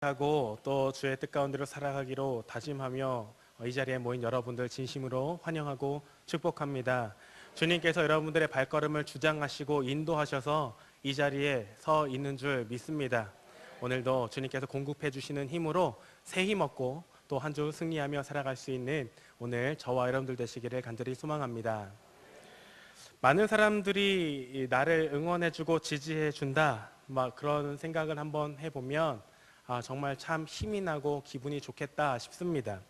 하고 또 주의 뜻 가운데로 살아가기로 다짐하며 이 자리에 모인 여러분들 진심으로 환영하고 축복합니다. 주님께서 여러분들의 발걸음을 주장하시고 인도하셔서 이 자리에 서 있는 줄 믿습니다. 오늘도 주님께서 공급해 주시는 힘으로 새 힘 얻고 또 한 주 승리하며 살아갈 수 있는 오늘 저와 여러분들 되시기를 간절히 소망합니다. 많은 사람들이 나를 응원해주고 지지해준다, 그런 생각을 한번 해보면 정말 참 힘이 나고 기분이 좋겠다 싶습니다.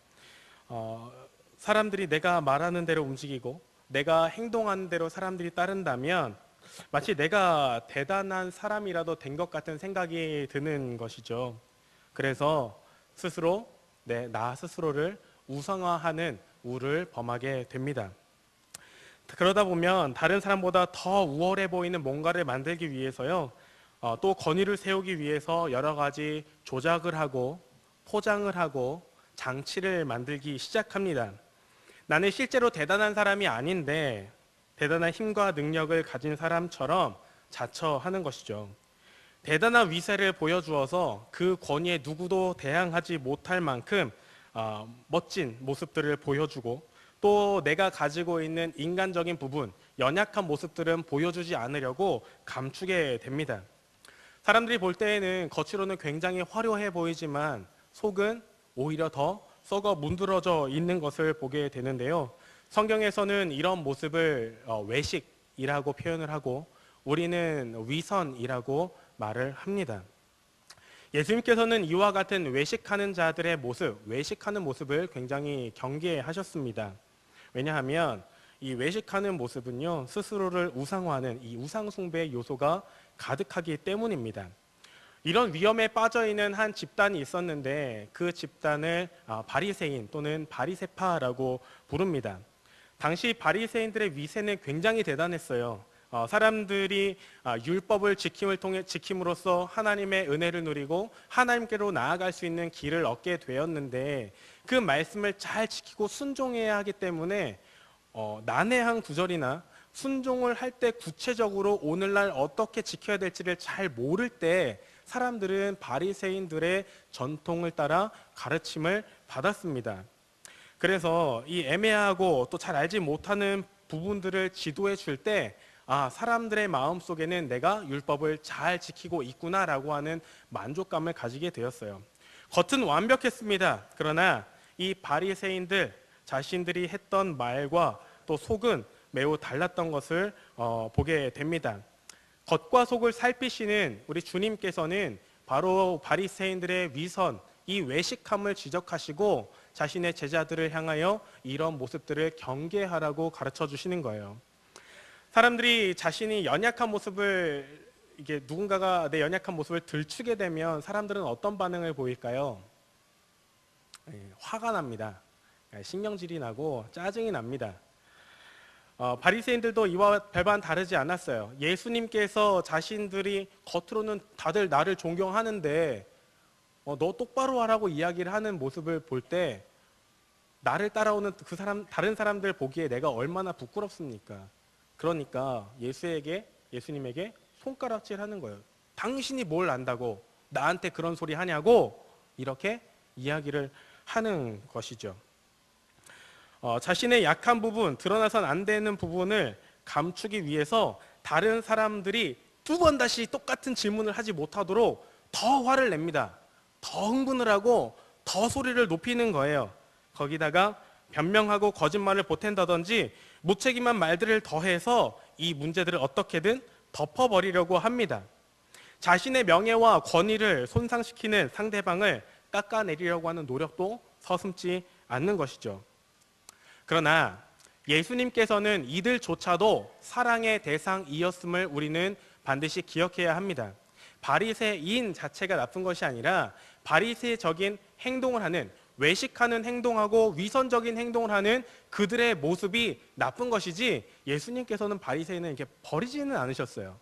사람들이 내가 말하는 대로 움직이고 내가 행동하는 대로 사람들이 따른다면 마치 내가 대단한 사람이라도 된 것 같은 생각이 드는 것이죠. 그래서 스스로 나 스스로를 우상화하는 우를 범하게 됩니다. 그러다 보면 다른 사람보다 더 우월해 보이는 뭔가를 만들기 위해서요, 또 권위를 세우기 위해서 여러 가지 조작을 하고 포장을 하고 장치를 만들기 시작합니다. 나는 실제로 대단한 사람이 아닌데 대단한 힘과 능력을 가진 사람처럼 자처하는 것이죠. 대단한 위세를 보여주어서 그 권위에 누구도 대항하지 못할 만큼 멋진 모습들을 보여주고 또 내가 가지고 있는 인간적인 부분, 연약한 모습들은 보여주지 않으려고 감추게 됩니다. 사람들이 볼 때에는 겉으로는 굉장히 화려해 보이지만 속은 오히려 더 썩어 문드러져 있는 것을 보게 되는데요. 성경에서는 이런 모습을 외식이라고 표현을 하고 우리는 위선이라고 말을 합니다. 예수님께서는 이와 같은 외식하는 자들의 모습, 외식하는 모습을 굉장히 경계하셨습니다. 왜냐하면 이 외식하는 모습은요, 스스로를 우상화하는 이 우상숭배의 요소가 가득하기 때문입니다. 이런 위험에 빠져 있는 한 집단이 있었는데 그 집단을 바리새인 또는 바리새파라고 부릅니다. 당시 바리새인들의 위세는 굉장히 대단했어요. 사람들이 율법을 지킴으로써 하나님의 은혜를 누리고 하나님께로 나아갈 수 있는 길을 얻게 되었는데 그 말씀을 잘 지키고 순종해야 하기 때문에 난해한 구절이나 순종을 할 때 구체적으로 오늘날 어떻게 지켜야 될지를 잘 모를 때 사람들은 바리새인들의 전통을 따라 가르침을 받았습니다. 그래서 이 애매하고 또 잘 알지 못하는 부분들을 지도해 줄 때 사람들의 마음속에는 내가 율법을 잘 지키고 있구나라고 하는 만족감을 가지게 되었어요. 겉은 완벽했습니다. 그러나 이 바리새인들 자신들이 했던 말과 또 속은 매우 달랐던 것을 보게 됩니다. 겉과 속을 살피시는 우리 주님께서는 바로 바리새인들의 위선, 이 외식함을 지적하시고 자신의 제자들을 향하여 이런 모습들을 경계하라고 가르쳐 주시는 거예요. 사람들이 자신이 연약한 모습을 누군가가 내 연약한 모습을 들추게 되면 사람들은 어떤 반응을 보일까요? 화가 납니다. 신경질이 나고 짜증이 납니다. 바리새인들도 이와 별반 다르지 않았어요. 예수님께서 자신들이 겉으로는 다들 나를 존경하는데 너 똑바로 하라고 이야기를 하는 모습을 볼 때 나를 따라오는 다른 사람들 보기에 내가 얼마나 부끄럽습니까? 그러니까 예수님에게 손가락질 하는 거예요. 당신이 뭘 안다고 나한테 그런 소리 하냐고 이렇게 이야기를 하는 것이죠. 자신의 약한 부분, 드러나선 안 되는 부분을 감추기 위해서 다른 사람들이 두 번 다시 똑같은 질문을 하지 못하도록 더 화를 냅니다. 더 흥분을 하고 더 소리를 높이는 거예요. 거기다가 변명하고 거짓말을 보탠다든지 무책임한 말들을 더해서 이 문제들을 어떻게든 덮어버리려고 합니다. 자신의 명예와 권위를 손상시키는 상대방을 깎아내리려고 하는 노력도 서슴지 않는 것이죠. 그러나 예수님께서는 이들조차도 사랑의 대상이었음을 우리는 반드시 기억해야 합니다. 바리새인 자체가 나쁜 것이 아니라 바리새적인 행동을 하는, 외식하는 행동하고 위선적인 행동을 하는 그들의 모습이 나쁜 것이지 예수님께서는 바리새인을 이렇게 버리지는 않으셨어요.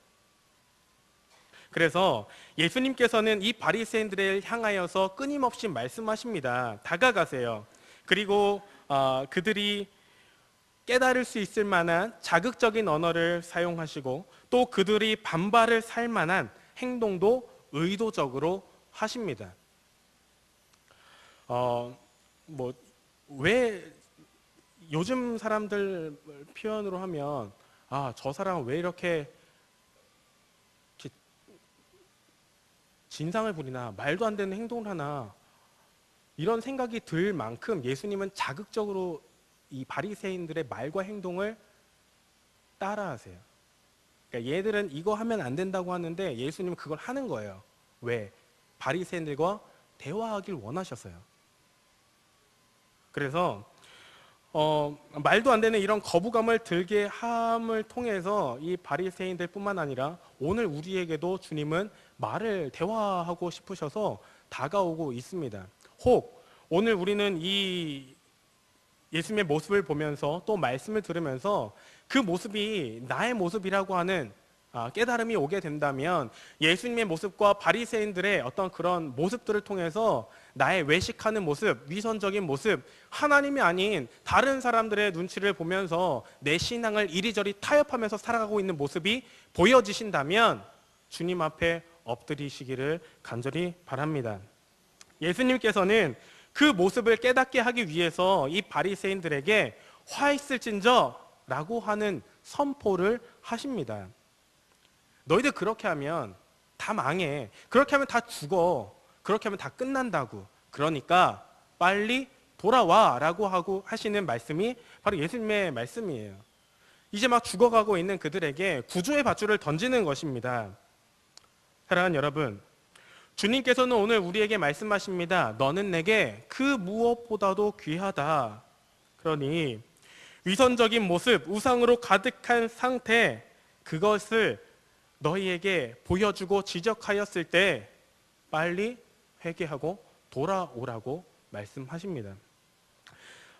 그래서 예수님께서는 이 바리새인들을 향하여서 끊임없이 말씀하십니다. 다가가세요. 그리고 그들이 깨달을 수 있을 만한 자극적인 언어를 사용하시고 또 그들이 반발을 살 만한 행동도 의도적으로 하십니다. 뭐 왜 요즘 사람들 표현으로 하면 저 사람은 왜 이렇게 진상을 부리나, 말도 안 되는 행동을 하나, 이런 생각이 들 만큼 예수님은 자극적으로 이 바리새인들의 말과 행동을 따라하세요. 그러니까 얘들은 이거 하면 안 된다고 하는데 예수님은 그걸 하는 거예요. 왜? 바리새인들과 대화하길 원하셨어요. 그래서 말도 안 되는 이런 거부감을 들게 함을 통해서 이 바리새인들뿐만 아니라 오늘 우리에게도 주님은 대화하고 싶으셔서 다가오고 있습니다. 혹 오늘 우리는 이 예수님의 모습을 보면서 또 말씀을 들으면서 그 모습이 나의 모습이라고 하는 깨달음이 오게 된다면 예수님의 모습과 바리새인들의 어떤 그런 모습들을 통해서 나의 외식하는 모습, 위선적인 모습, 하나님이 아닌 다른 사람들의 눈치를 보면서 내 신앙을 이리저리 타협하면서 살아가고 있는 모습이 보여지신다면 주님 앞에 엎드리시기를 간절히 바랍니다. 예수님께서는 그 모습을 깨닫게 하기 위해서 이 바리새인들에게 화 있을진저 라고 하는 선포를 하십니다. 너희들 그렇게 하면 다 망해. 그렇게 하면 다 죽어. 그렇게 하면 다 끝난다고. 그러니까 빨리 돌아와 라고 하고 하시는 말씀이 바로 예수님의 말씀이에요. 이제 막 죽어가고 있는 그들에게 구조의 밧줄을 던지는 것입니다. 사랑하는 여러분, 주님께서는 오늘 우리에게 말씀하십니다. 너는 내게 그 무엇보다도 귀하다. 그러니 위선적인 모습, 우상으로 가득한 상태, 그것을 너희에게 보여주고 지적하였을 때 빨리 회개하고 돌아오라고 말씀하십니다.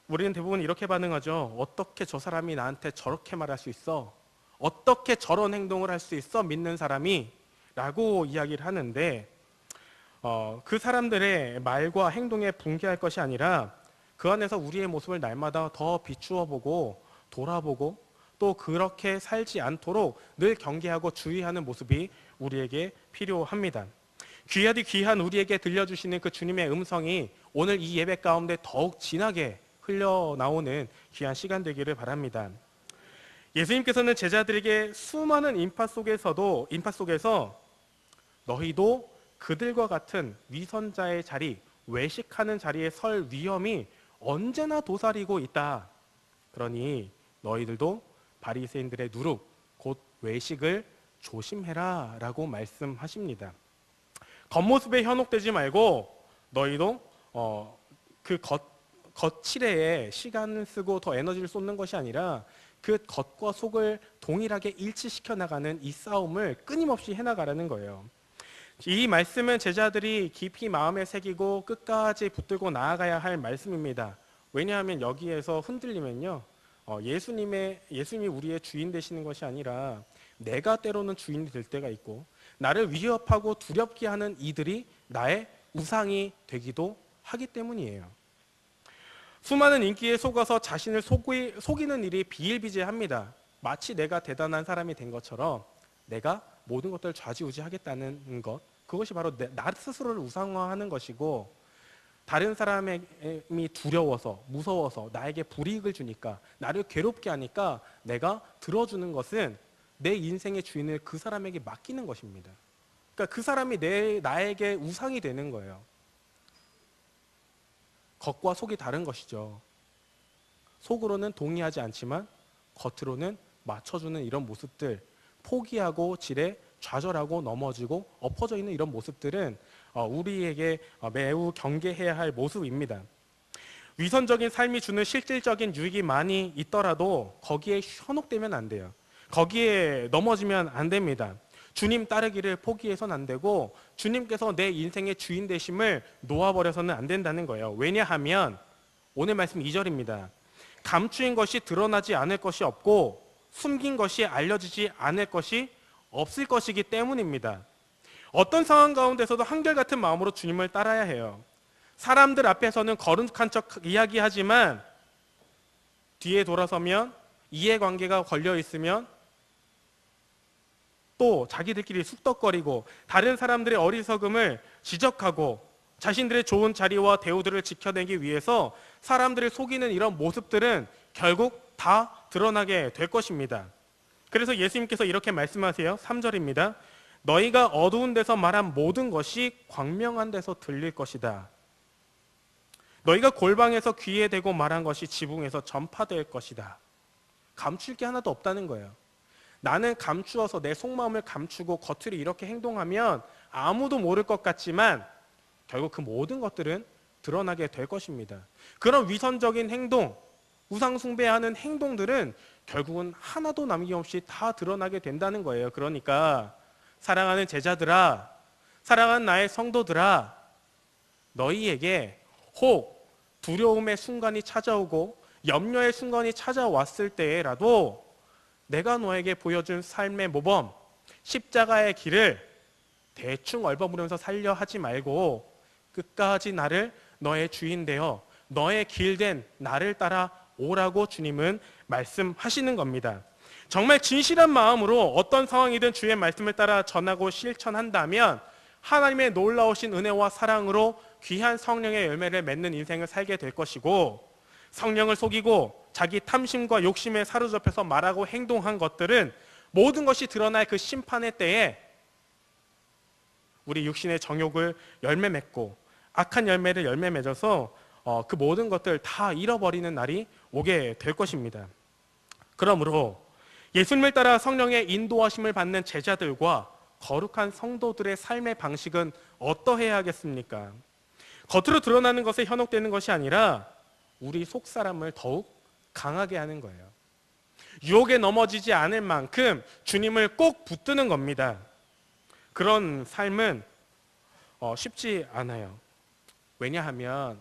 우리는 대부분 이렇게 반응하죠. 어떻게 저 사람이 나한테 저렇게 말할 수 있어? 어떻게 저런 행동을 할 수 있어? 믿는 사람이? 라고 이야기를 하는데 그 사람들의 말과 행동에 분개할 것이 아니라 그 안에서 우리의 모습을 날마다 더 비추어 보고 돌아보고 또 그렇게 살지 않도록 늘 경계하고 주의하는 모습이 우리에게 필요합니다. 귀하디 귀한 우리에게 들려주시는 그 주님의 음성이 오늘 이 예배 가운데 더욱 진하게 흘러나오는 귀한 시간 되기를 바랍니다. 예수님께서는 제자들에게 수많은 인파 속에서 너희도 그들과 같은 위선자의 자리, 외식하는 자리에 설 위험이 언제나 도사리고 있다. 그러니 너희들도 바리새인들의 누룩, 곧 외식을 조심해라 라고 말씀하십니다. 겉모습에 현혹되지 말고 너희도 그 겉칠에 시간을 쓰고 더 에너지를 쏟는 것이 아니라 그 겉과 속을 동일하게 일치시켜 나가는 이 싸움을 끊임없이 해나가라는 거예요. 이 말씀은 제자들이 깊이 마음에 새기고 끝까지 붙들고 나아가야 할 말씀입니다. 왜냐하면 여기에서 흔들리면요, 예수님이 우리의 주인 되시는 것이 아니라 내가 때로는 주인이 될 때가 있고 나를 위협하고 두렵게 하는 이들이 나의 우상이 되기도 하기 때문이에요. 수많은 인기에 속아서 자신을 속이는 일이 비일비재합니다. 마치 내가 대단한 사람이 된 것처럼 내가 모든 것들을 좌지우지하겠다는 것, 그것이 바로 나 스스로를 우상화하는 것이고 다른 사람이 두려워서 무서워서 나에게 불이익을 주니까 나를 괴롭게 하니까 내가 들어주는 것은 내 인생의 주인을 그 사람에게 맡기는 것입니다. 그러니까 그 사람이 나에게 우상이 되는 거예요. 겉과 속이 다른 것이죠. 속으로는 동의하지 않지만 겉으로는 맞춰주는 이런 모습들, 포기하고 지레 좌절하고 넘어지고 엎어져 있는 이런 모습들은 우리에게 매우 경계해야 할 모습입니다. 위선적인 삶이 주는 실질적인 유익이 많이 있더라도 거기에 현혹되면 안 돼요. 거기에 넘어지면 안 됩니다. 주님 따르기를 포기해서는 안 되고 주님께서 내 인생의 주인 되심을 놓아버려서는 안 된다는 거예요. 왜냐하면 오늘 말씀 2절입니다. 감추인 것이 드러나지 않을 것이 없고 숨긴 것이 알려지지 않을 것이 없을 것이기 때문입니다. 어떤 상황 가운데서도 한결같은 마음으로 주님을 따라야 해요. 사람들 앞에서는 거룩한 척 이야기하지만 뒤에 돌아서면 이해관계가 걸려 있으면 또 자기들끼리 쑥덕거리고 다른 사람들의 어리석음을 지적하고 자신들의 좋은 자리와 대우들을 지켜내기 위해서 사람들을 속이는 이런 모습들은 결국 다 드러나게 될 것입니다. 그래서 예수님께서 이렇게 말씀하세요. 3절입니다. 너희가 어두운 데서 말한 모든 것이 광명한 데서 들릴 것이다. 너희가 골방에서 귀에 대고 말한 것이 지붕에서 전파될 것이다. 감출 게 하나도 없다는 거예요. 나는 감추어서 내 속마음을 감추고 겉으로 이렇게 행동하면 아무도 모를 것 같지만 결국 그 모든 것들은 드러나게 될 것입니다. 그런 위선적인 행동, 우상 숭배하는 행동들은 결국은 하나도 남김없이 다 드러나게 된다는 거예요. 그러니까 사랑하는 제자들아, 사랑하는 나의 성도들아, 너희에게 혹 두려움의 순간이 찾아오고 염려의 순간이 찾아왔을 때라도 내가 너에게 보여준 삶의 모범, 십자가의 길을 대충 얼버무리면서 살려 하지 말고 끝까지 나를 너의 주인 되어 너의 길된 나를 따라 오라고 주님은 말씀하시는 겁니다. 정말 진실한 마음으로 어떤 상황이든 주의 말씀을 따라 전하고 실천한다면 하나님의 놀라우신 은혜와 사랑으로 귀한 성령의 열매를 맺는 인생을 살게 될 것이고, 성령을 속이고 자기 탐심과 욕심에 사로잡혀서 말하고 행동한 것들은 모든 것이 드러날 그 심판의 때에 우리 육신의 정욕을 열매 맺고 악한 열매를 열매 맺어서 그 모든 것들 다 잃어버리는 날이 오게 될 것입니다. 그러므로 예수님을 따라 성령의 인도하심을 받는 제자들과 거룩한 성도들의 삶의 방식은 어떠해야 하겠습니까? 겉으로 드러나는 것에 현혹되는 것이 아니라 우리 속사람을 더욱 강하게 하는 거예요. 유혹에 넘어지지 않을 만큼 주님을 꼭 붙드는 겁니다. 그런 삶은 쉽지 않아요. 왜냐하면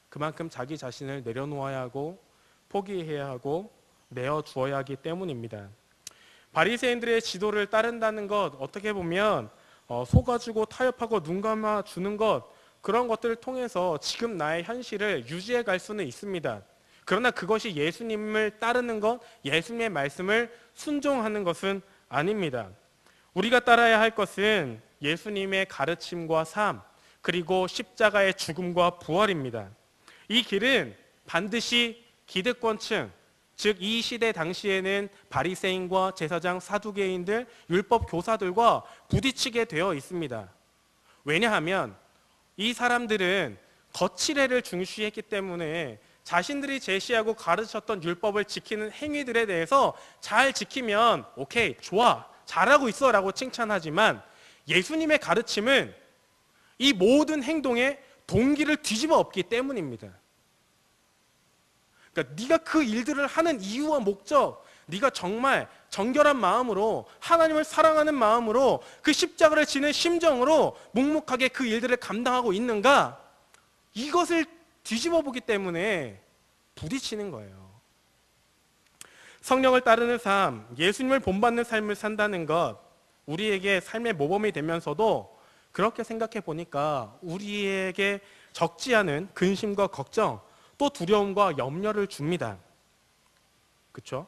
그만큼 자기 자신을 내려놓아야 하고 포기해야 하고 내어주어야 하기 때문입니다. 바리새인들의 지도를 따른다는 것, 어떻게 보면 속아주고 타협하고 눈 감아주는 것, 그런 것들을 통해서 지금 나의 현실을 유지해 갈 수는 있습니다. 그러나 그것이 예수님을 따르는 것, 예수님의 말씀을 순종하는 것은 아닙니다. 우리가 따라야 할 것은 예수님의 가르침과 삶, 그리고 십자가의 죽음과 부활입니다. 이 길은 반드시 기득권층, 즉 이 시대 당시에는 바리새인과 제사장, 사두개인들, 율법 교사들과 부딪히게 되어 있습니다. 왜냐하면 이 사람들은 거칠애를 중시했기 때문에 자신들이 제시하고 가르쳤던 율법을 지키는 행위들에 대해서 잘 지키면 오케이, 좋아, 잘하고 있어 라고 칭찬하지만 예수님의 가르침은 이 모든 행동의 동기를 뒤집어 엎기 때문입니다. 그러니까 네가 그 일들을 하는 이유와 목적, 네가 정말 정결한 마음으로 하나님을 사랑하는 마음으로 그 십자가를 지는 심정으로 묵묵하게 그 일들을 감당하고 있는가, 이것을 뒤집어 보기 때문에 부딪히는 거예요. 성령을 따르는 삶, 예수님을 본받는 삶을 산다는 것, 우리에게 삶의 모범이 되면서도 그렇게 생각해 보니까 우리에게 적지 않은 근심과 걱정, 또 두려움과 염려를 줍니다. 그렇죠?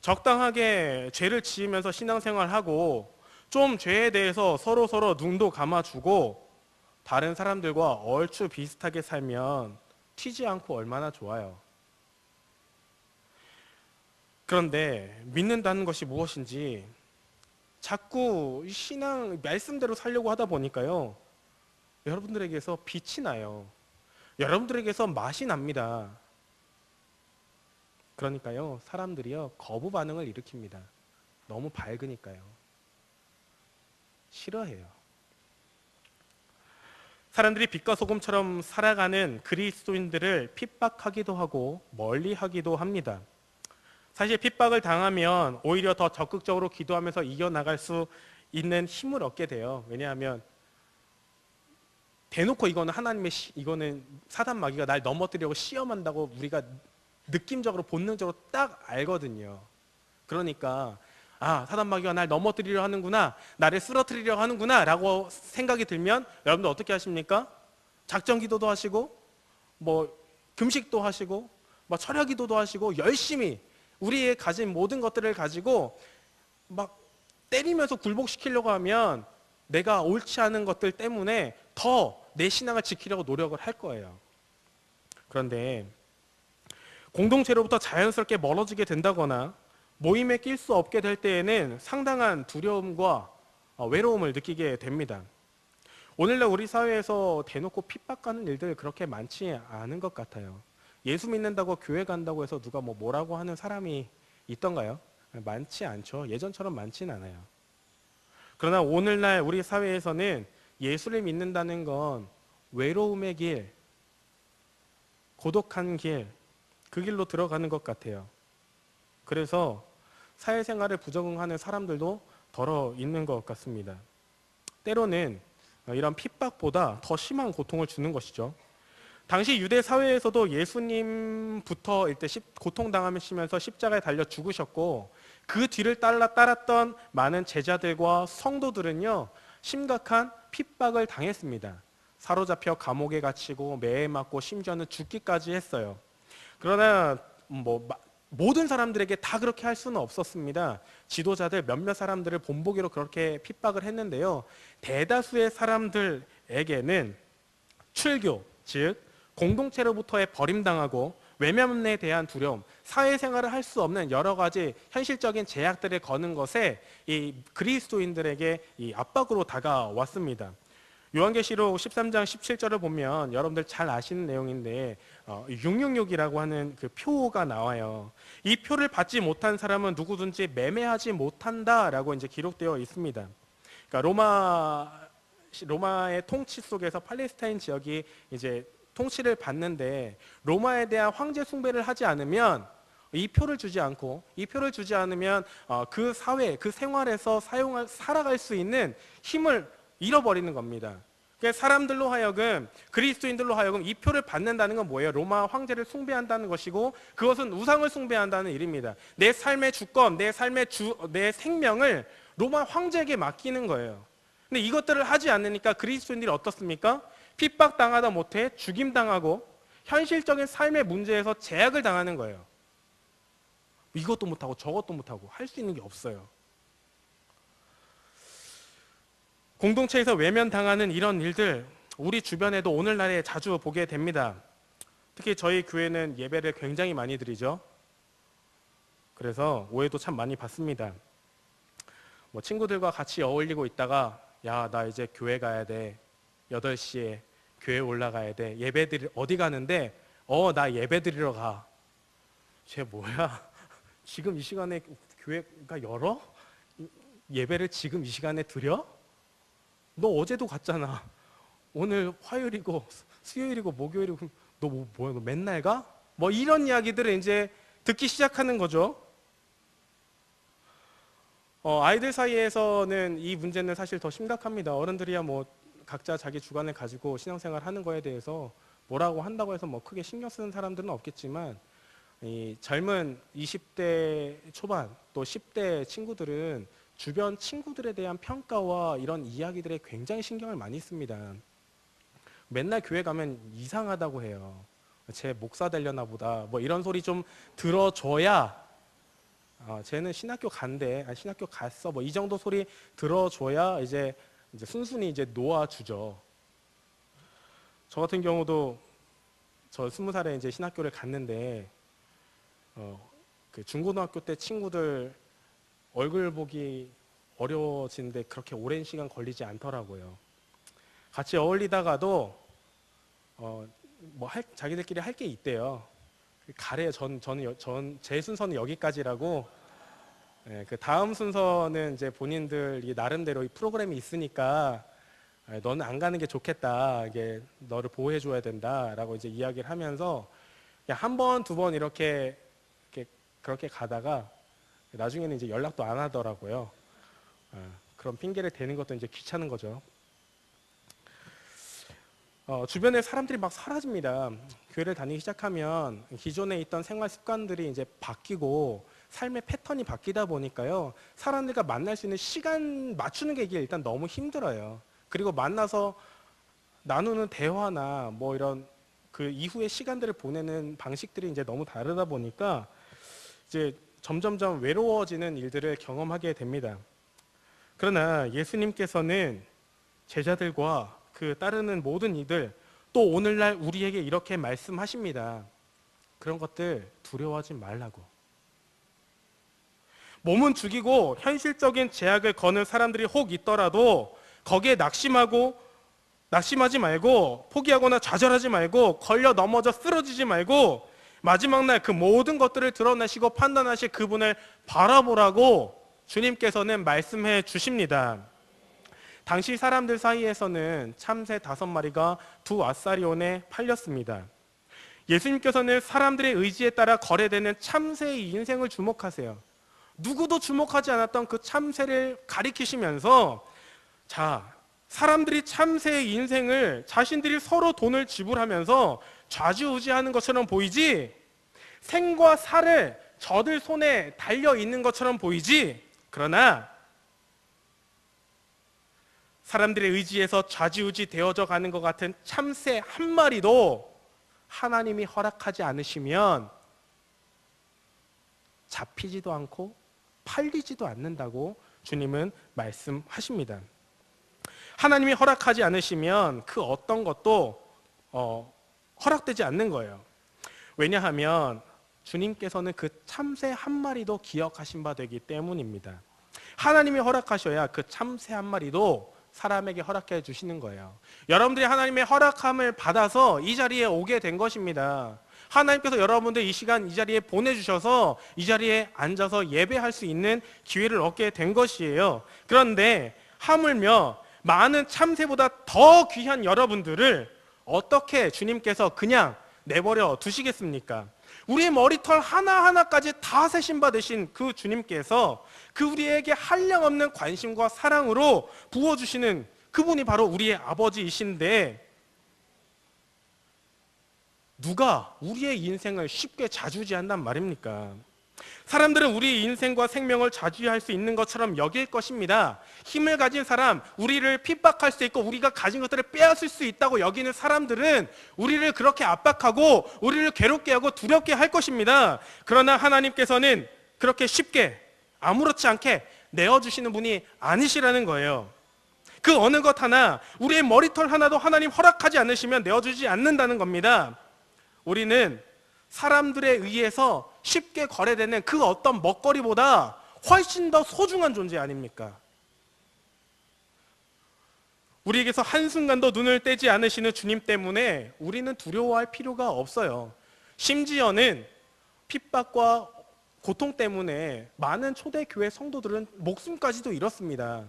적당하게 죄를 지으면서 신앙생활하고 좀 죄에 대해서 서로 눈도 감아주고 다른 사람들과 얼추 비슷하게 살면 튀지 않고 얼마나 좋아요. 그런데 믿는다는 것이 무엇인지 자꾸 신앙 말씀대로 살려고 하다 보니까요, 여러분들에게서 빛이 나요. 여러분들에게서 맛이 납니다. 그러니까요, 사람들이요 거부 반응을 일으킵니다. 너무 밝으니까요. 싫어해요. 사람들이 빛과 소금처럼 살아가는 그리스도인들을 핍박하기도 하고 멀리하기도 합니다. 사실 핍박을 당하면 오히려 더 적극적으로 기도하면서 이겨나갈 수 있는 힘을 얻게 돼요. 왜냐하면 대놓고 이거는 사단 마귀가 날 넘어뜨리려고 시험한다고 우리가 느낌적으로 본능적으로 딱 알거든요. 그러니까 사단 마귀가 날 넘어뜨리려 하는구나, 나를 쓰러뜨리려 하는구나 라고 생각이 들면 여러분들 어떻게 하십니까? 작전 기도도 하시고 금식도 하시고 철야 기도도 하시고 열심히 우리의 가진 모든 것들을 가지고 막 때리면서 굴복시키려고 하면 내가 옳지 않은 것들 때문에 더 내 신앙을 지키려고 노력을 할 거예요. 그런데 공동체로부터 자연스럽게 멀어지게 된다거나 모임에 낄 수 없게 될 때에는 상당한 두려움과 외로움을 느끼게 됩니다. 오늘날 우리 사회에서 대놓고 핍박하는 일들 그렇게 많지 않은 것 같아요. 예수 믿는다고 교회 간다고 해서 누가 뭐라고 하는 사람이 있던가요? 많지 않죠. 예전처럼 많지는 않아요. 그러나 오늘날 우리 사회에서는 예수를 믿는다는 건 외로움의 길, 고독한 길, 그 길로 들어가는 것 같아요. 그래서 사회생활에 부적응하는 사람들도 덜어 있는 것 같습니다. 때로는 이런 핍박보다 더 심한 고통을 주는 것이죠. 당시 유대 사회에서도 예수님부터 일대 고통당하시면서 십자가에 달려 죽으셨고 그 뒤를 따랐던 많은 제자들과 성도들은요 심각한 핍박을 당했습니다. 사로잡혀 감옥에 갇히고 매에 맞고 심지어는 죽기까지 했어요. 그러나 모든 사람들에게 다 그렇게 할 수는 없었습니다. 지도자들 몇몇 사람들을 본보기로 그렇게 핍박을 했는데요. 대다수의 사람들에게는 출교, 즉 공동체로부터의 버림당하고 외면에 대한 두려움, 사회생활을 할 수 없는 여러 가지 현실적인 제약들을 거는 것에 이 그리스도인들에게 이 압박으로 다가왔습니다. 요한계시록 13장 17절을 보면 여러분들 잘 아시는 내용인데 666이라고 하는 그 표가 나와요. 이 표를 받지 못한 사람은 누구든지 매매하지 못한다라고 이제 기록되어 있습니다. 그러니까 로마의 통치 속에서 팔레스타인 지역이 이제 통치를 받는데 로마에 대한 황제 숭배를 하지 않으면 이 표를 주지 않으면 그 사회, 그 생활에서 살아갈 수 있는 힘을 잃어버리는 겁니다. 그러니까 사람들로 하여금 그리스도인들로 하여금 이 표를 받는다는 건 뭐예요? 로마 황제를 숭배한다는 것이고 그것은 우상을 숭배한다는 일입니다. 내 삶의 주권, 내 생명을 로마 황제에게 맡기는 거예요. 근데 이것들을 하지 않으니까 그리스도인들이 어떻습니까? 핍박당하다 못해 죽임당하고 현실적인 삶의 문제에서 제약을 당하는 거예요. 이것도 못하고 저것도 못하고 할 수 있는 게 없어요. 공동체에서 외면당하는 이런 일들 우리 주변에도 오늘날에 자주 보게 됩니다. 특히 저희 교회는 예배를 굉장히 많이 드리죠. 그래서 오해도 참 많이 받습니다. 친구들과 같이 어울리고 있다가 야, 나 이제 교회 가야 돼. 8시에 교회 올라가야 돼. 어디 가는데? 나 예배 드리러 가. 쟤 뭐야? 지금 이 시간에 교회가 열어? 예배를 지금 이 시간에 드려? 너 어제도 갔잖아. 오늘 화요일이고 수요일이고 목요일이고 너 뭐야? 너 맨날 가? 이런 이야기들을 이제 듣기 시작하는 거죠. 아이들 사이에서는 이 문제는 사실 더 심각합니다. 어른들이야 각자 자기 주관을 가지고 신앙생활 하는 거에 대해서 뭐라고 한다고 해서 크게 신경 쓰는 사람들은 없겠지만 이 젊은 20대 초반 또 10대 친구들은 주변 친구들에 대한 평가와 이런 이야기들에 굉장히 신경을 많이 씁니다. 맨날 교회 가면 이상하다고 해요. 쟤 목사 되려나 보다. 이런 소리 좀 들어줘야 쟤는 신학교 간대. 신학교 갔어. 이 정도 소리 들어줘야 이제 순순히 놓아주죠. 저 같은 경우도 저 20살에 이제 신학교를 갔는데 그 중고등학교 때 친구들 얼굴 보기 어려워지는데 그렇게 오랜 시간 걸리지 않더라고요. 같이 어울리다가도 자기들끼리 할 게 있대요. 가래요. 제 순서는 여기까지라고. 그 다음 순서는 이제 본인들이 나름대로 이 프로그램이 있으니까 너는 안 가는 게 좋겠다. 이게 너를 보호해 줘야 된다라고 이제 이야기를 하면서 한 번, 두 번 이렇게 그렇게 가다가 나중에는 이제 연락도 안 하더라고요. 그런 핑계를 대는 것도 이제 귀찮은 거죠. 주변에 사람들이 막 사라집니다. 교회를 다니기 시작하면 기존에 있던 생활 습관들이 이제 바뀌고 삶의 패턴이 바뀌다 보니까요. 사람들과 만날 수 있는 시간 맞추는 게 이게 일단 너무 힘들어요. 그리고 만나서 나누는 대화나 이런 그 이후의 시간들을 보내는 방식들이 이제 너무 다르다 보니까 이제 점점점 외로워지는 일들을 경험하게 됩니다. 그러나 예수님께서는 제자들과 따르는 모든 이들, 또 오늘날 우리에게 이렇게 말씀하십니다. 그런 것들 두려워하지 말라고. 몸은 죽이고 현실적인 제약을 거는 사람들이 혹 있더라도 거기에 낙심하지 말고, 포기하거나 좌절하지 말고, 걸려 넘어져 쓰러지지 말고, 마지막 날 그 모든 것들을 드러내시고 판단하실 그분을 바라보라고 주님께서는 말씀해 주십니다. 당시 사람들 사이에서는 참새 5마리가 2아사리온에 팔렸습니다. 예수님께서는 사람들의 의지에 따라 거래되는 참새의 인생을 주목하세요. 누구도 주목하지 않았던 그 참새를 가리키시면서, 자, 사람들이 참새의 인생을 자신들이 서로 돈을 지불하면서 좌지우지하는 것처럼 보이지, 생과 사를 저들 손에 달려 있는 것처럼 보이지, 그러나 사람들의 의지에서 좌지우지 되어져 가는 것 같은 참새 한 마리도 하나님이 허락하지 않으시면 잡히지도 않고 팔리지도 않는다고 주님은 말씀하십니다. 하나님이 허락하지 않으시면 그 어떤 것도 허락되지 않는 거예요. 왜냐하면 주님께서는 그 참새 한 마리도 기억하신 바 되기 때문입니다. 하나님이 허락하셔야 그 참새 한 마리도 사람에게 허락해 주시는 거예요. 여러분들이 하나님의 허락함을 받아서 이 자리에 오게 된 것입니다. 하나님께서 여러분들 이 시간 이 자리에 보내주셔서 이 자리에 앉아서 예배할 수 있는 기회를 얻게 된 것이에요. 그런데 하물며 많은 참새보다 더 귀한 여러분들을 어떻게 주님께서 그냥 내버려 두시겠습니까? 우리의 머리털 하나하나까지 다 세신 받으신 그 주님께서 그 우리에게 한량없는 관심과 사랑으로 부어주시는 그분이 바로 우리의 아버지이신데, 누가 우리의 인생을 쉽게 좌지우지한단 말입니까? 사람들은 우리의 인생과 생명을 좌지우지할 수 있는 것처럼 여길 것입니다. 힘을 가진 사람, 우리를 핍박할 수 있고 우리가 가진 것들을 빼앗을 수 있다고 여기는 사람들은 우리를 그렇게 압박하고 우리를 괴롭게 하고 두렵게 할 것입니다. 그러나 하나님께서는 그렇게 쉽게 아무렇지 않게 내어주시는 분이 아니시라는 거예요. 그 어느 것 하나, 우리의 머리털 하나도 하나님 허락하지 않으시면 내어주지 않는다는 겁니다. 우리는 사람들에 의해서 쉽게 거래되는 그 어떤 먹거리보다 훨씬 더 소중한 존재 아닙니까? 우리에게서 한순간도 눈을 떼지 않으시는 주님 때문에 우리는 두려워할 필요가 없어요. 심지어는 핍박과 고통 때문에 많은 초대교회 성도들은 목숨까지도 잃었습니다.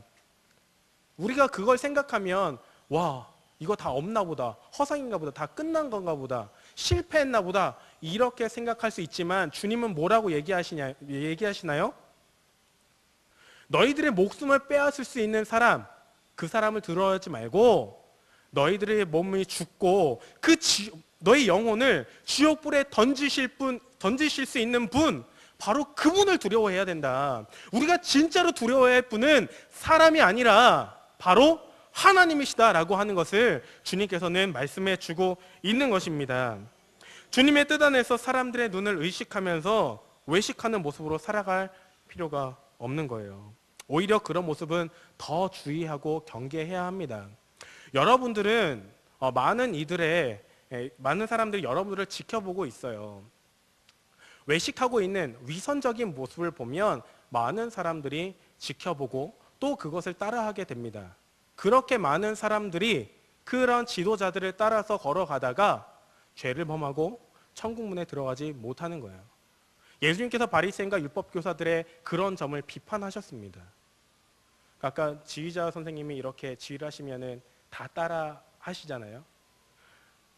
우리가 그걸 생각하면, 와, 이거 다 없나 보다, 허상인가 보다, 다 끝난 건가 보다, 실패했나 보다, 이렇게 생각할 수 있지만 주님은 뭐라고 얘기하시나요? 너희들의 목숨을 빼앗을 수 있는 사람, 그 사람을 두려워하지 말고 너희들의 몸이 죽고 너희 영혼을 지옥불에 던지실 수 있는 분, 바로 그분을 두려워해야 된다. 우리가 진짜로 두려워해야 할 분은 사람이 아니라 바로 하나님이시다라고 하는 것을 주님께서는 말씀해 주고 있는 것입니다. 주님의 뜻 안에서 사람들의 눈을 의식하면서 외식하는 모습으로 살아갈 필요가 없는 거예요. 오히려 그런 모습은 더 주의하고 경계해야 합니다. 여러분들은 많은 사람들이 여러분들을 지켜보고 있어요. 외식하고 있는 위선적인 모습을 보면 많은 사람들이 지켜보고 또 그것을 따라하게 됩니다. 그렇게 많은 사람들이 그런 지도자들을 따라서 걸어가다가 죄를 범하고 천국문에 들어가지 못하는 거예요. 예수님께서 바리새인과 율법교사들의 그런 점을 비판하셨습니다. 아까 지휘자 선생님이 이렇게 지휘를 하시면은 다 따라 하시잖아요.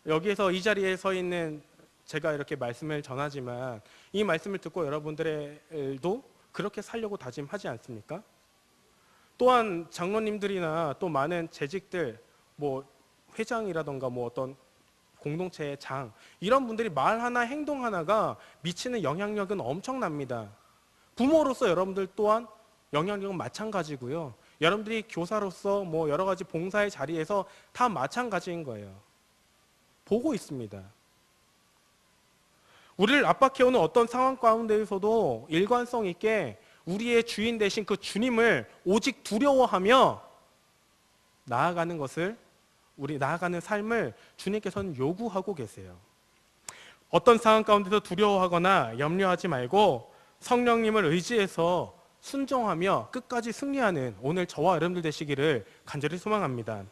여기에서 이 자리에 서 있는 제가 이렇게 말씀을 전하지만 이 말씀을 듣고 여러분들도 그렇게 살려고 다짐하지 않습니까? 또한 장로님들이나 또 많은 재직들, 회장이라던가 어떤 공동체의 장, 이런 분들이 말 하나 행동 하나가 미치는 영향력은 엄청납니다. 부모로서 여러분들 또한 영향력은 마찬가지고요. 여러분들이 교사로서 여러 가지 봉사의 자리에서 다 마찬가지인 거예요. 보고 있습니다. 우리를 압박해오는 어떤 상황 가운데에서도 일관성 있게 우리의 주인 되신 그 주님을 오직 두려워하며 나아가는 것을 우리 나아가는 삶을 주님께서는 요구하고 계세요. 어떤 상황 가운데서 두려워하거나 염려하지 말고 성령님을 의지해서 순종하며 끝까지 승리하는 오늘 저와 여러분들 되시기를 간절히 소망합니다.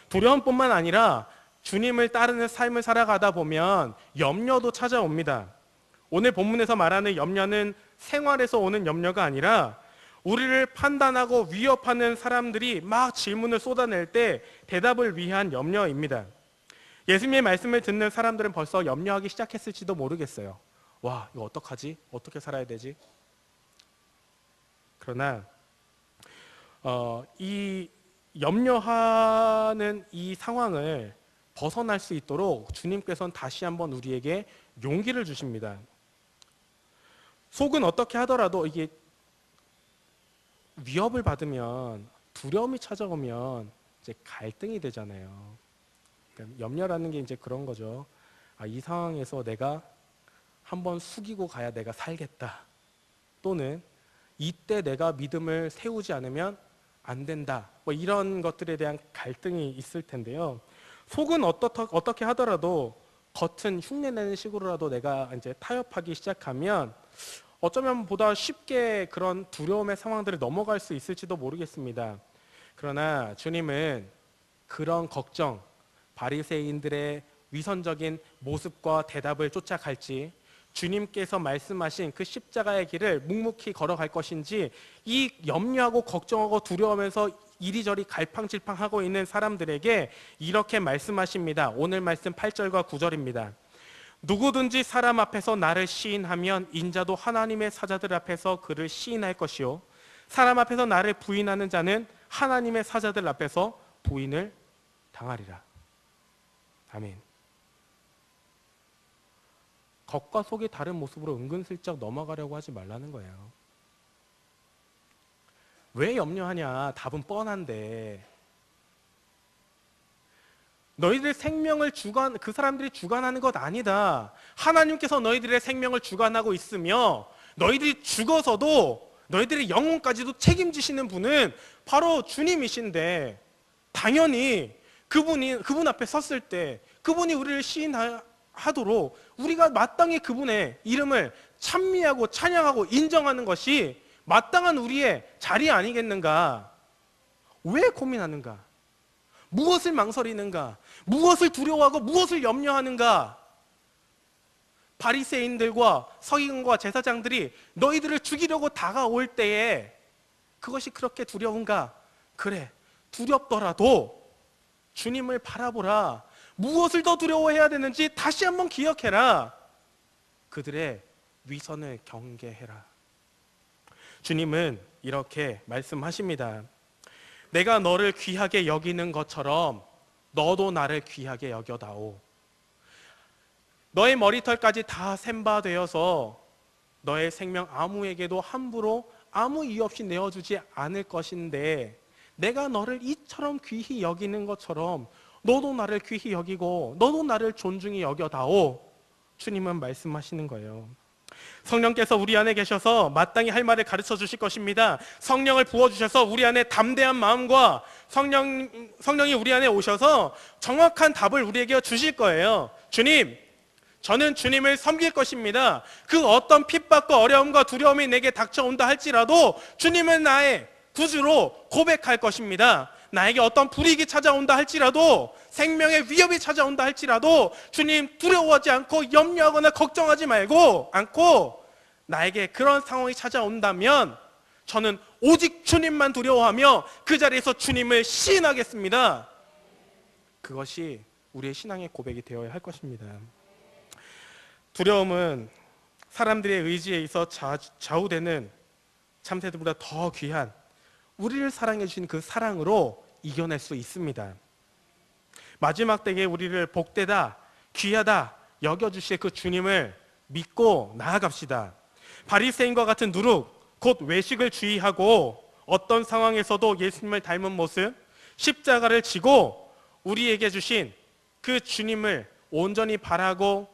두려움뿐만 아니라 주님을 따르는 삶을 살아가다 보면 염려도 찾아옵니다. 오늘 본문에서 말하는 염려는 생활에서 오는 염려가 아니라 우리를 판단하고 위협하는 사람들이 막 질문을 쏟아낼 때 대답을 위한 염려입니다. 예수님의 말씀을 듣는 사람들은 벌써 염려하기 시작했을지도 모르겠어요. 와, 이거 어떡하지? 어떻게 살아야 되지? 그러나 이 염려하는 이 상황을 벗어날 수 있도록 주님께서는 다시 한번 우리에게 용기를 주십니다. 속은 어떻게 하더라도 이게 위협을 받으면, 두려움이 찾아오면 이제 갈등이 되잖아요. 그러니까 염려라는 게 이제 그런 거죠. 이 상황에서 내가 한번 숙이고 가야 내가 살겠다. 또는 이때 내가 믿음을 세우지 않으면 안 된다. 뭐 이런 것들에 대한 갈등이 있을 텐데요. 속은 어떻게 하더라도 겉은 흉내내는 식으로라도 내가 이제 타협하기 시작하면 어쩌면 보다 쉽게 그런 두려움의 상황들을 넘어갈 수 있을지도 모르겠습니다. 그러나 주님은 그런 걱정, 바리새인들의 위선적인 모습과 대답을 쫓아갈지, 주님께서 말씀하신 그 십자가의 길을 묵묵히 걸어갈 것인지, 이 염려하고 걱정하고 두려워하면서 이리저리 갈팡질팡하고 있는 사람들에게 이렇게 말씀하십니다. 오늘 말씀 8절과 9절입니다. 누구든지 사람 앞에서 나를 시인하면 인자도 하나님의 사자들 앞에서 그를 시인할 것이요, 사람 앞에서 나를 부인하는 자는 하나님의 사자들 앞에서 부인을 당하리라. 아멘. 겉과 속이 다른 모습으로 은근슬쩍 넘어가려고 하지 말라는 거예요. 왜 염려하냐? 답은 뻔한데. 너희들의 생명을 그 사람들이 주관하는 것 아니다. 하나님께서 너희들의 생명을 주관하고 있으며 너희들이 죽어서도 너희들의 영혼까지도 책임지시는 분은 바로 주님이신데, 당연히 그분 앞에 섰을 때 그분이 우리를 시인하도록 우리가 마땅히 그분의 이름을 찬미하고 찬양하고 인정하는 것이 마땅한 우리의 자리 아니겠는가? 왜 고민하는가? 무엇을 망설이는가? 무엇을 두려워하고 무엇을 염려하는가? 바리새인들과 서기관과 제사장들이 너희들을 죽이려고 다가올 때에 그것이 그렇게 두려운가? 그래, 두렵더라도 주님을 바라보라. 무엇을 더 두려워해야 되는지 다시 한번 기억해라. 그들의 위선을 경계해라. 주님은 이렇게 말씀하십니다. 내가 너를 귀하게 여기는 것처럼 너도 나를 귀하게 여겨다오. 너의 머리털까지 다 셈바 되어서 너의 생명 아무에게도 함부로 아무 이유 없이 내어주지 않을 것인데, 내가 너를 이처럼 귀히 여기는 것처럼 너도 나를 귀히 여기고 너도 나를 존중히 여겨다오. 주님은 말씀하시는 거예요. 성령께서 우리 안에 계셔서 마땅히 할 말을 가르쳐 주실 것입니다. 성령을 부어주셔서 우리 안에 담대한 마음과 성령이 우리 안에 오셔서 정확한 답을 우리에게 주실 거예요. 주님, 저는 주님을 섬길 것입니다. 그 어떤 핍박과 어려움과 두려움이 내게 닥쳐온다 할지라도 주님은 나의 구주로 고백할 것입니다. 나에게 어떤 불이익이 찾아온다 할지라도, 생명의 위협이 찾아온다 할지라도 주님 두려워하지 않고 염려하거나 걱정하지 않고 나에게 그런 상황이 찾아온다면 저는 오직 주님만 두려워하며 그 자리에서 주님을 시인하겠습니다. 그것이 우리의 신앙의 고백이 되어야 할 것입니다. 두려움은 사람들의 의지에 있어 좌우되는 참새들보다 더 귀한 우리를 사랑해 주신 그 사랑으로 이겨낼 수 있습니다. 마지막 때에 우리를 복되다, 귀하다 여겨주실 그 주님을 믿고 나아갑시다. 바리새인과 같은 누룩, 곧 외식을 주의하고 어떤 상황에서도 예수님을 닮은 모습, 십자가를 지고 우리에게 주신 그 주님을 온전히 바라고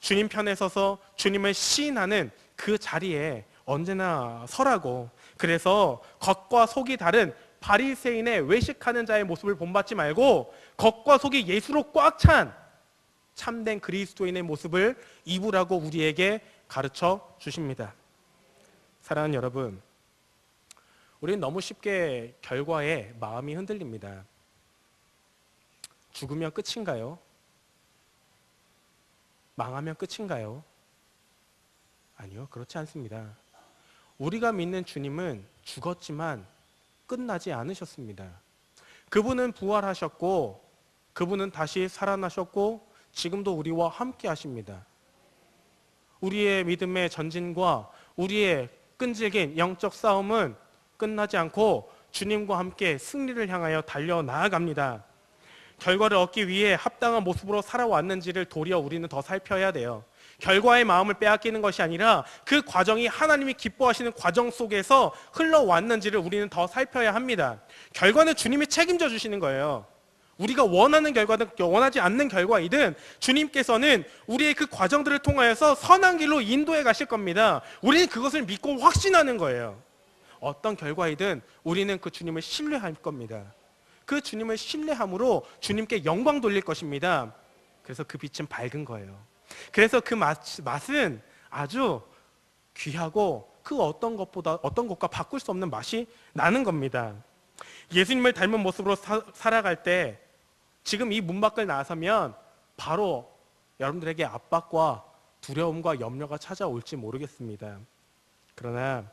주님 편에 서서 주님을 시인하는 그 자리에 언제나 서라고, 그래서 겉과 속이 다른 바리새인의 외식하는 자의 모습을 본받지 말고 겉과 속이 예수로 꽉 찬 참된 그리스도인의 모습을 입으라고 우리에게 가르쳐 주십니다. 사랑하는 여러분, 우리는 너무 쉽게 결과에 마음이 흔들립니다. 죽으면 끝인가요? 망하면 끝인가요? 아니요, 그렇지 않습니다. 우리가 믿는 주님은 죽었지만 끝나지 않으셨습니다. 그분은 부활하셨고, 그분은 다시 살아나셨고, 지금도 우리와 함께 하십니다. 우리의 믿음의 전진과 우리의 끈질긴 영적 싸움은 끝나지 않고 주님과 함께 승리를 향하여 달려나아갑니다. 결과를 얻기 위해 합당한 모습으로 살아왔는지를 도리어 우리는 더 살펴야 돼요. 결과의 마음을 빼앗기는 것이 아니라 그 과정이 하나님이 기뻐하시는 과정 속에서 흘러왔는지를 우리는 더 살펴야 합니다. 결과는 주님이 책임져 주시는 거예요. 우리가 원하는 결과든 원하지 않는 결과이든 주님께서는 우리의 그 과정들을 통하여서 선한 길로 인도해 가실 겁니다. 우리는 그것을 믿고 확신하는 거예요. 어떤 결과이든 우리는 그 주님을 신뢰할 겁니다. 그 주님을 신뢰함으로 주님께 영광 돌릴 것입니다. 그래서 그 빛은 밝은 거예요. 그래서 그 맛은 아주 귀하고 그 어떤 것과 바꿀 수 없는 맛이 나는 겁니다. 예수님을 닮은 모습으로 살아갈 때 지금 이 문 밖을 나서면 바로 여러분들에게 압박과 두려움과 염려가 찾아올지 모르겠습니다. 그러나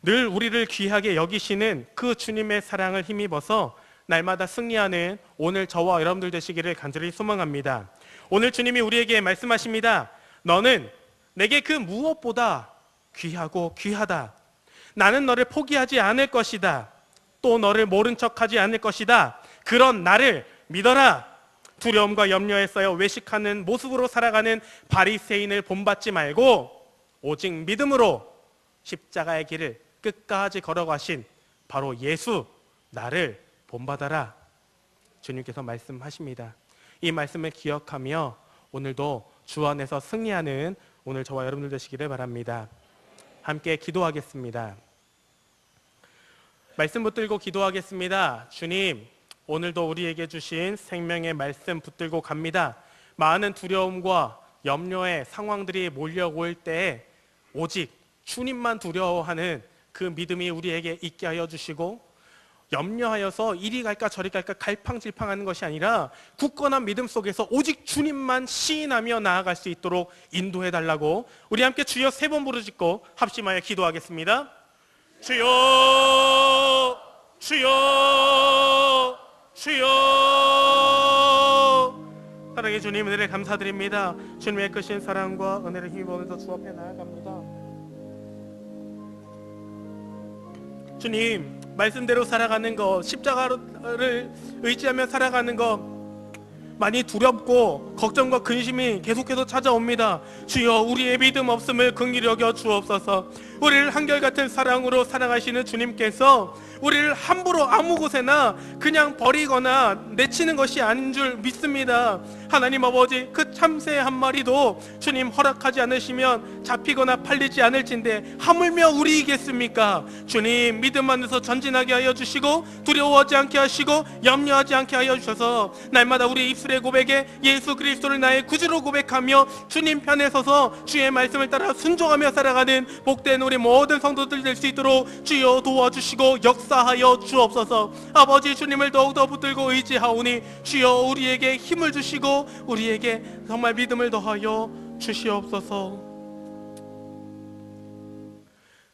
늘 우리를 귀하게 여기시는 그 주님의 사랑을 힘입어서 날마다 승리하는 오늘 저와 여러분들 되시기를 간절히 소망합니다. 오늘 주님이 우리에게 말씀하십니다. 너는 내게 그 무엇보다 귀하고 귀하다. 나는 너를 포기하지 않을 것이다. 또 너를 모른 척하지 않을 것이다. 그런 나를 믿어라. 두려움과 염려에 쌓여 외식하는 모습으로 살아가는 바리새인을 본받지 말고 오직 믿음으로 십자가의 길을 끝까지 걸어가신 바로 예수 나를 본받아라. 주님께서 말씀하십니다. 이 말씀을 기억하며 오늘도 주 안에서 승리하는 오늘 저와 여러분들 되시기를 바랍니다. 함께 기도하겠습니다. 말씀 붙들고 기도하겠습니다. 주님, 오늘도 우리에게 주신 생명의 말씀 붙들고 갑니다. 많은 두려움과 염려의 상황들이 몰려올 때에 오직 주님만 두려워하는 그 믿음이 우리에게 있게 하여 주시고, 염려하여서 이리 갈까 저리 갈까 갈팡질팡하는 것이 아니라 굳건한 믿음 속에서 오직 주님만 시인하며 나아갈 수 있도록 인도해 달라고 우리 함께 주여 3번 부르짖고 합심하여 기도하겠습니다. 주여, 주여, 주여. 사랑의 주님, 은혜를 감사드립니다. 주님의 크신 사랑과 은혜를 힘입어서 주 앞에 나아갑니다. 주님, 말씀대로 살아가는 것, 십자가를 의지하며 살아가는 것 많이 두렵고 걱정과 근심이 계속해서 찾아옵니다. 주여, 우리의 믿음 없음을 긍휼히 여겨 주옵소서. 우리를 한결같은 사랑으로 사랑하시는 주님께서 우리를 함부로 아무 곳에나 그냥 버리거나 내치는 것이 아닌 줄 믿습니다. 하나님 아버지, 그 참새 한 마리도 주님 허락하지 않으시면 잡히거나 팔리지 않을진데 하물며 우리이겠습니까? 주님, 믿음 안에서 전진하게 하여 주시고 두려워하지 않게 하시고 염려하지 않게 하여 주셔서 날마다 우리 입술의 고백에 예수 그리스도를 나의 구주로 고백하며 주님 편에 서서 주의 말씀을 따라 순종하며 살아가는 복된 우리 모든 성도들 될 수 있도록 주여 도와주시고 역사하여 주옵소서. 아버지, 주님을 더욱더 붙들고 의지하오니 주여 우리에게 힘을 주시고 우리에게 정말 믿음을 더하여 주시옵소서.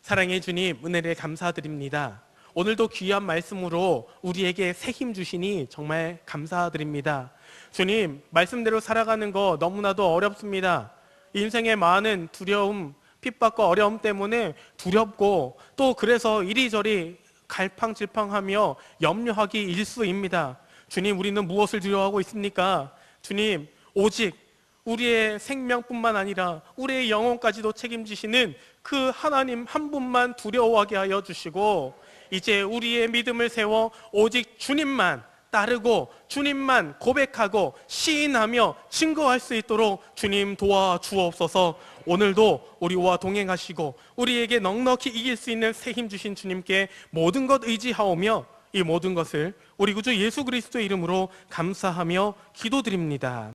사랑의 주님, 은혜를 감사드립니다. 오늘도 귀한 말씀으로 우리에게 새 힘 주시니 정말 감사드립니다. 주님, 말씀대로 살아가는 거 너무나도 어렵습니다. 인생의 많은 두려움, 핍박과 어려움 때문에 두렵고 또 그래서 이리저리 갈팡질팡하며 염려하기 일쑤입니다. 주님, 우리는 무엇을 두려워하고 있습니까? 주님, 오직 우리의 생명뿐만 아니라 우리의 영혼까지도 책임지시는 그 하나님 한 분만 두려워하게 하여 주시고 이제 우리의 믿음을 세워 오직 주님만 따르고 주님만 고백하고 시인하며 증거할 수 있도록 주님 도와주옵소서. 오늘도 우리와 동행하시고 우리에게 넉넉히 이길 수 있는 새 힘 주신 주님께 모든 것 의지하오며 이 모든 것을 우리 구주 예수 그리스도의 이름으로 감사하며 기도드립니다.